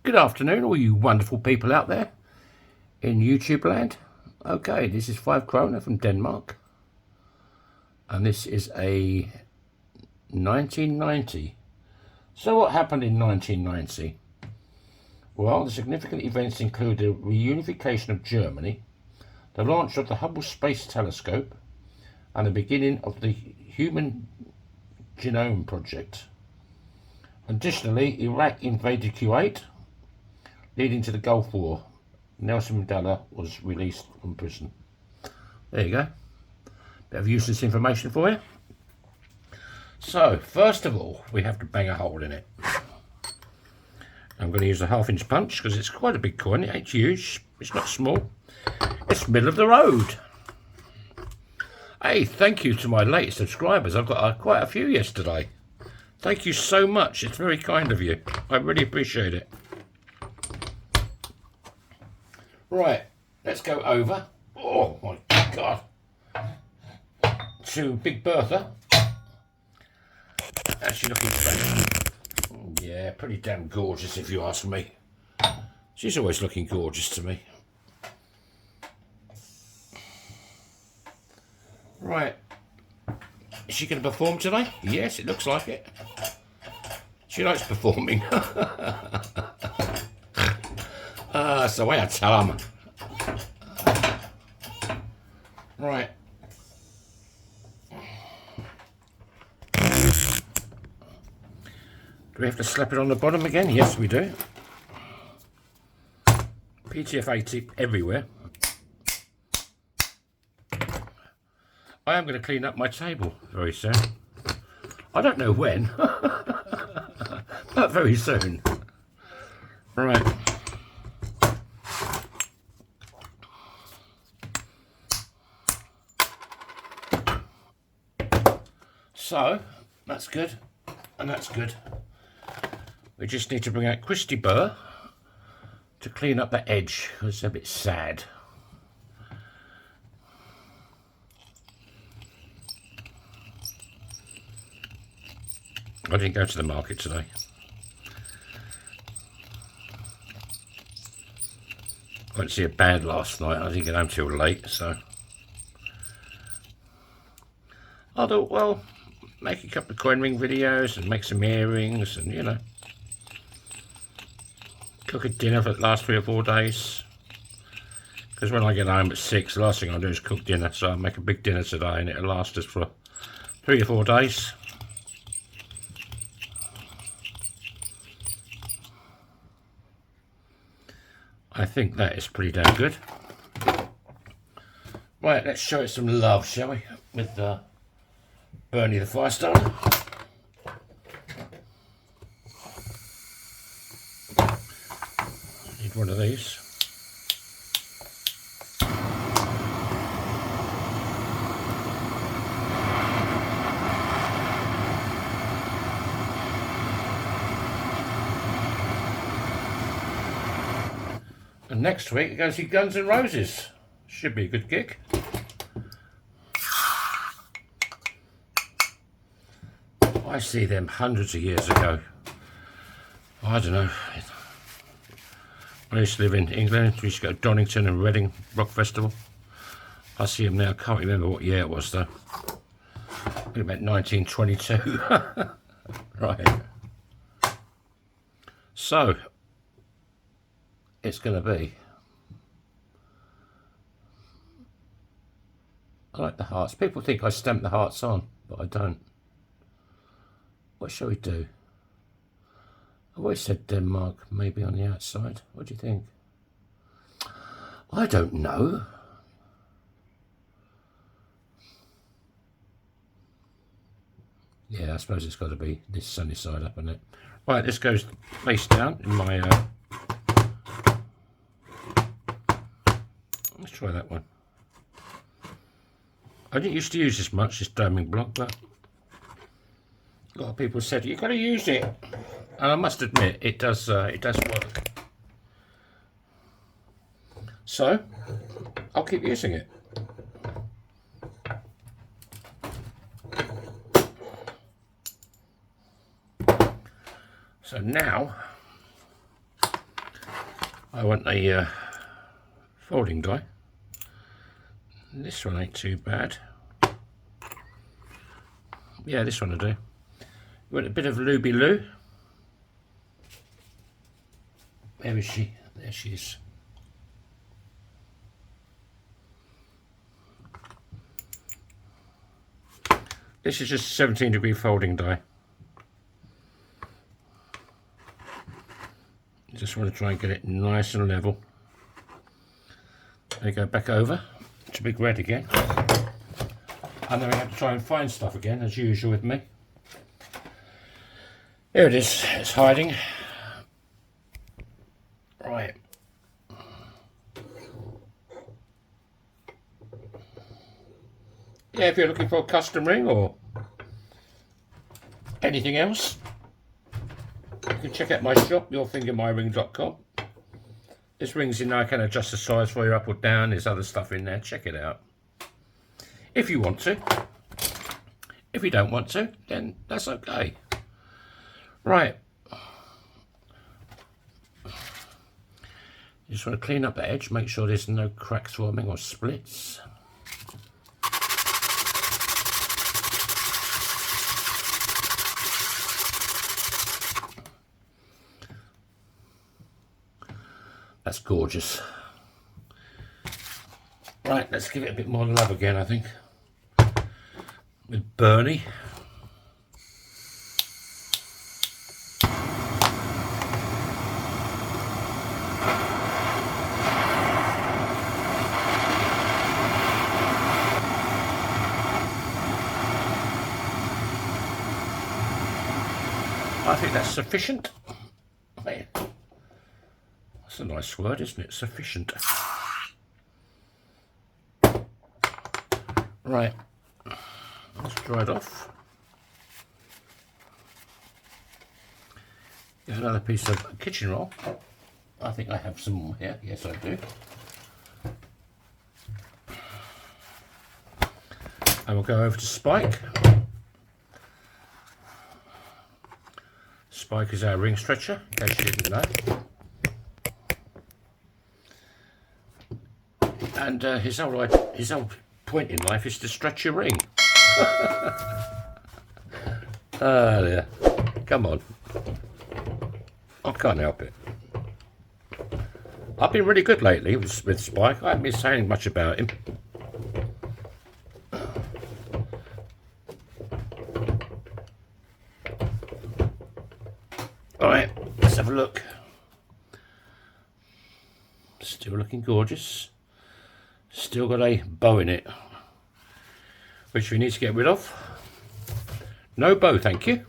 Good afternoon, all you wonderful people out there in YouTube land. Okay, this is 5 Kroner from Denmark. And this is a 1990. So what happened in 1990? Well, the significant events include the reunification of Germany, the launch of the Hubble Space Telescope, and the beginning of the Human Genome Project. Additionally, Iraq invaded Kuwait, leading to the Gulf War. Nelson Mandela was released from prison. There you go. Bit of useless information for you. So, first of all, we have to bang a hole in it. I'm going to use a 1/2 inch punch because it's quite a big coin. It ain't huge. It's not small. It's middle of the road. Hey, thank you to my latest subscribers. I've got quite a few yesterday. Thank you so much. It's very kind of you. I really appreciate it. Right, let's go over. Oh my God. To Big Bertha. How's she looking today? Yeah, pretty damn gorgeous if you ask me. She's always looking gorgeous to me. Right. Is she going to perform today? Yes, it looks like it. She likes performing. That's the way I tell them. Right. Do we have to slap it on the bottom again? Yes, we do. PTFA tip everywhere. I am going to clean up my table very soon. I don't know when, but very soon. Right. So, that's good, and that's good. We just need to bring out Christy Burr to clean up the edge, because it's a bit sad. I didn't go to the market today. I went to see a band last night. I didn't get home till late, so I thought, well, make a couple of coin ring videos and make some earrings and, you know, cook a dinner for the last 3 or 4 days. Because when I get home at 6, the last thing I'll do is cook dinner. So I'll make a big dinner today and it'll last us for 3 or 4 days. I think that is pretty damn good. Right, let's show it some love, shall we? With Bernie the Firestone. Need one of these. And next week we go see Guns N' Roses. Should be a good gig. I see them hundreds of years ago. I don't know. I used to live in England. We used to go to Donington and Reading Rock Festival. I see them now. I can't remember what year it was though. About 1922. Right. So, it's going to be. I like the hearts. People think I stamp the hearts on, but I don't. What shall we do? I've always said Denmark, maybe on the outside. What do you think? I don't know. Yeah, I suppose it's got to be this sunny side up, isn't it? Right, this goes face down in my... Let's try that one. I didn't used to use this much, this doming block, but a lot of people said you've got to use it, and I must admit it does work. So I'll keep using it. So now I want a folding die. This one ain't too bad. Yeah, this one will do. You want a bit of Looby Loo. Where is she? There she is. This is just a 17-degree folding die. Just want to try and get it nice and level. There you go, back over to big red again. And then we have to try and find stuff again, as usual with me. Here it is, it's hiding. Right. Yeah, if you're looking for a custom ring or anything else, you can check out my shop, yourfingermyring.com. There's rings in there, I can adjust the size for you up or down. There's other stuff in there, check it out. If you want to. If you don't want to, then that's okay. Right. You just want to clean up the edge, make sure there's no cracks forming or splits. That's gorgeous. Right, let's give it a bit more love again, I think. With Bernie. I think that's sufficient. Hey, that's a nice word, isn't it? Sufficient. Right, let's dry it off. Here's another piece of kitchen roll. I think I have some more here. Yes, I do. And we'll go over to Spike. Spike is our ring stretcher, in case you didn't know. And his whole point in life is to stretch your ring. Ah, dear. Come on. I can't help it. I've been really good lately with Spike. I haven't been saying much about him. Alright, let's have a look. Still looking gorgeous. Still got a bow in it, which we need to get rid of. No bow, thank you.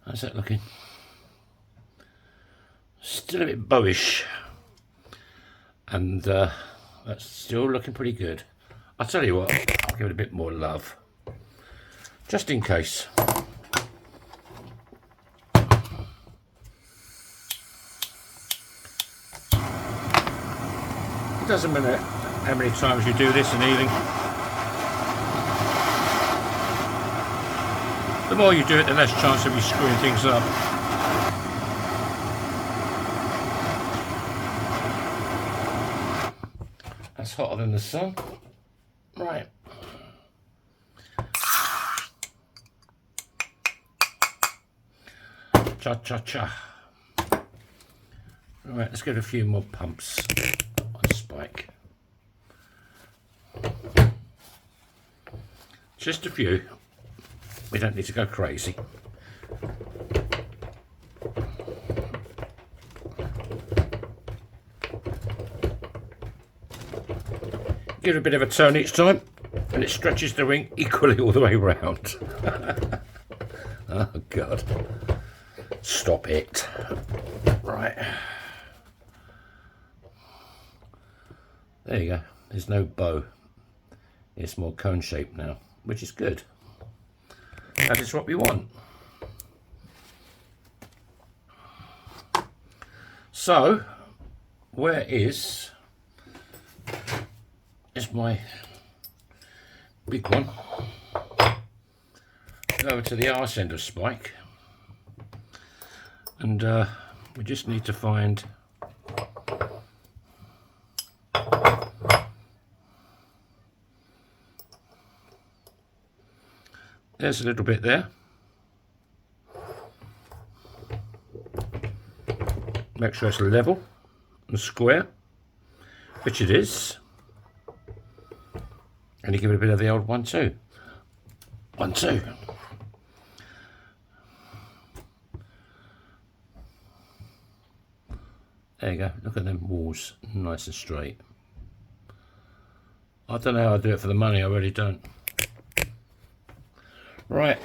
How's that looking? Still a bit bowish. And that's still looking pretty good. I'll tell you what, I'll give it a bit more love. Just in case. It doesn't matter how many times you do this in evening. The more you do it, the less chance of you screwing things up. That's hotter than the sun. Right. Cha-cha-cha. Right, let's get a few more pumps on Spike. Just a few. We don't need to go crazy. Give it a bit of a turn each time, and it stretches the ring equally all the way around. Oh, God. Stop it. Right. There you go. There's no bow. It's more cone shaped now, which is good. That is what we want. So, where is my big one? Go over to the arse end of spike, and we just need to find there's a little bit there. Make sure it's level and square, which it is, and you give it a bit of the old 1-2. 1-2. There you go, look at them walls, nice and straight. I don't know how I do it for the money, I really don't. Right,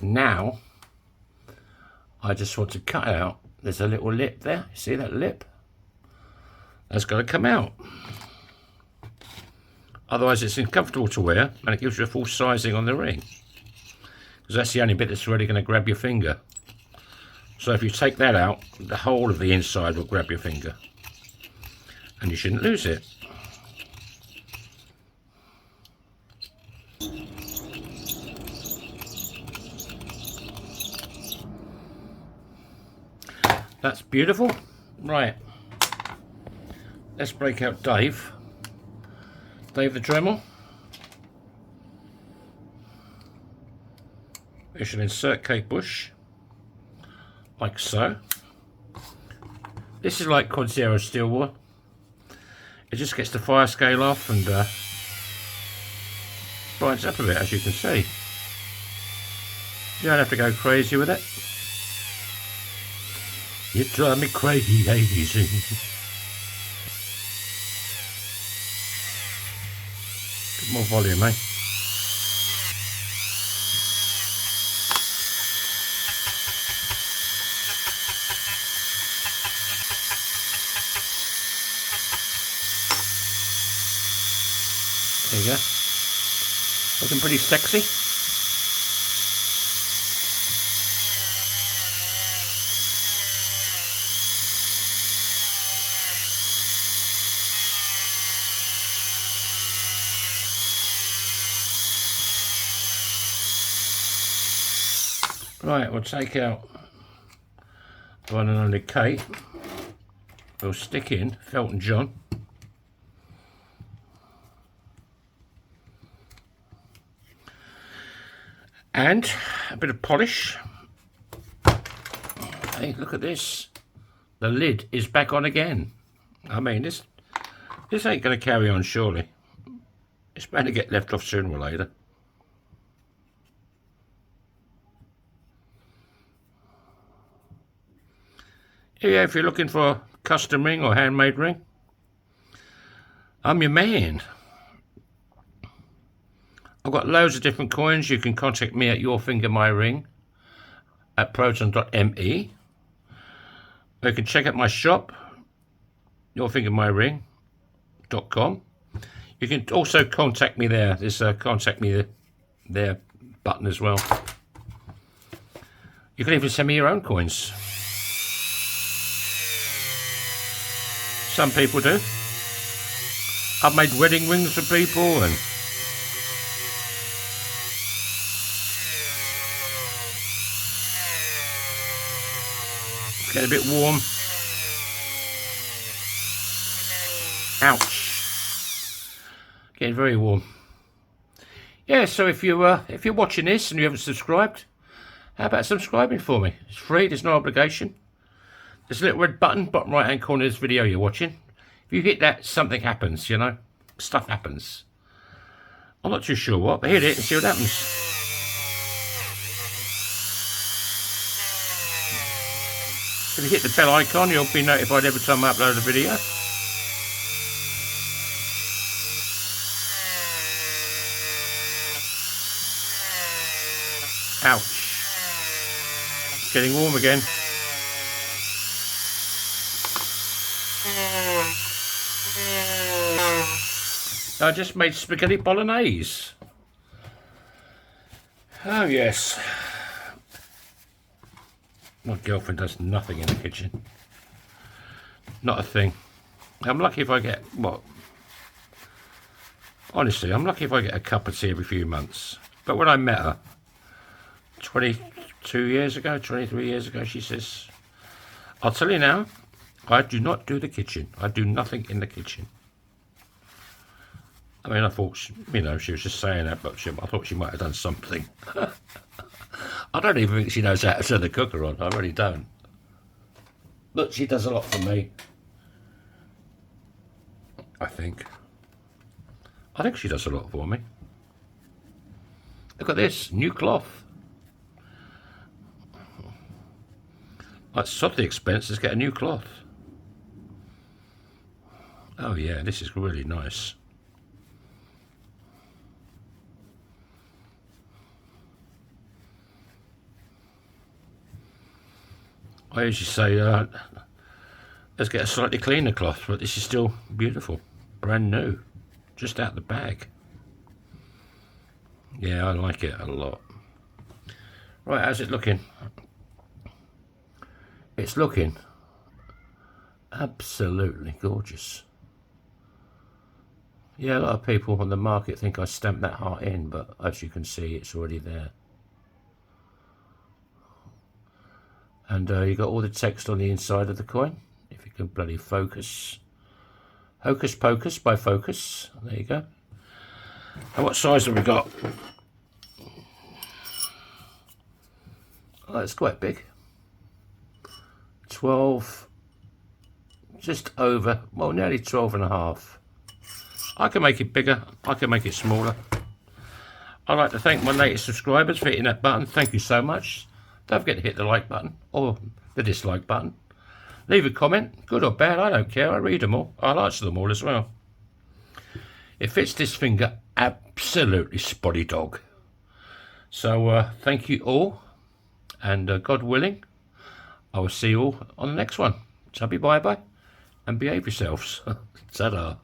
now I just want to cut out, there's a little lip there, see that lip? That's got to come out. Otherwise it's uncomfortable to wear and it gives you a full sizing on the ring. Because that's the only bit that's really going to grab your finger. So if you take that out, the whole of the inside will grab your finger. And you shouldn't lose it. That's beautiful. Right. Let's break out Dave. Dave the Dremel. We should insert Kate Bush. Like so. This is like Quad Zero steel wool. It just gets the fire scale off and brightens up a bit, as you can see. You don't have to go crazy with it. You drive me crazy. Bit more volume, eh? There you go. Looking pretty sexy. Right, we'll take out the one and only Kate. We'll stick in Felton John. And a bit of polish. Hey, look at this. The lid is back on again. I mean, this ain't going to carry on, surely. It's bound to get left off sooner or later. Yeah, if you're looking for a custom ring or handmade ring, I'm your man. I've got loads of different coins. You can contact me at yourfingermyring@proton.me. Or you can check out my shop, yourfingermyring.com. You can also contact me there. There's a contact me there button as well. You can even send me your own coins. Some people do. I've made wedding rings for people and get a bit warm. Ouch. Getting very warm. Yeah, so if you're watching this and you haven't subscribed, how about subscribing for me? It's free, there's no obligation. There's a little red button, bottom right hand corner of this video you're watching. If you hit that, something happens, you know. Stuff happens. I'm not too sure what, but hit it and see what happens. If you hit the bell icon, you'll be notified every time I upload a video. Ouch. It's getting warm again. I just made spaghetti bolognese. Oh yes. My girlfriend does nothing in the kitchen. Not a thing. I'm lucky if I get, what? Honestly, I'm lucky if I get a cup of tea every few months. But when I met her, 22 years ago, 23 years ago, she says, I'll tell you now, I do not do the kitchen. I do nothing in the kitchen. I mean, I thought, she was just saying that, but I thought she might have done something. I don't even think she knows how to turn the cooker on. I really don't. But she does a lot for me. I think she does a lot for me. Look at this, new cloth. That's sod the expense, let's get a new cloth. Oh yeah, this is really nice. I usually say, let's get a slightly cleaner cloth, but this is still beautiful. Brand new. Just out the bag. Yeah, I like it a lot. Right, how's it looking? It's looking absolutely gorgeous. Yeah, a lot of people on the market think I stamped that heart in, but as you can see, it's already there. And you got all the text on the inside of the coin, if you can bloody focus. Hocus Pocus by Focus. There you go. And what size have we got? Oh, it's quite big. 12, just over, well, nearly 12 and a half. I can make it bigger, I can make it smaller. I'd like to thank my latest subscribers for hitting that button. Thank you so much. Don't forget to hit the like button or the dislike button. Leave a comment, good or bad, I don't care. I read them all. I'll answer them all as well. It fits this finger absolutely spotty dog. So thank you all, and God willing, I will see you all on the next one. So be bye-bye and behave yourselves. Ta-da.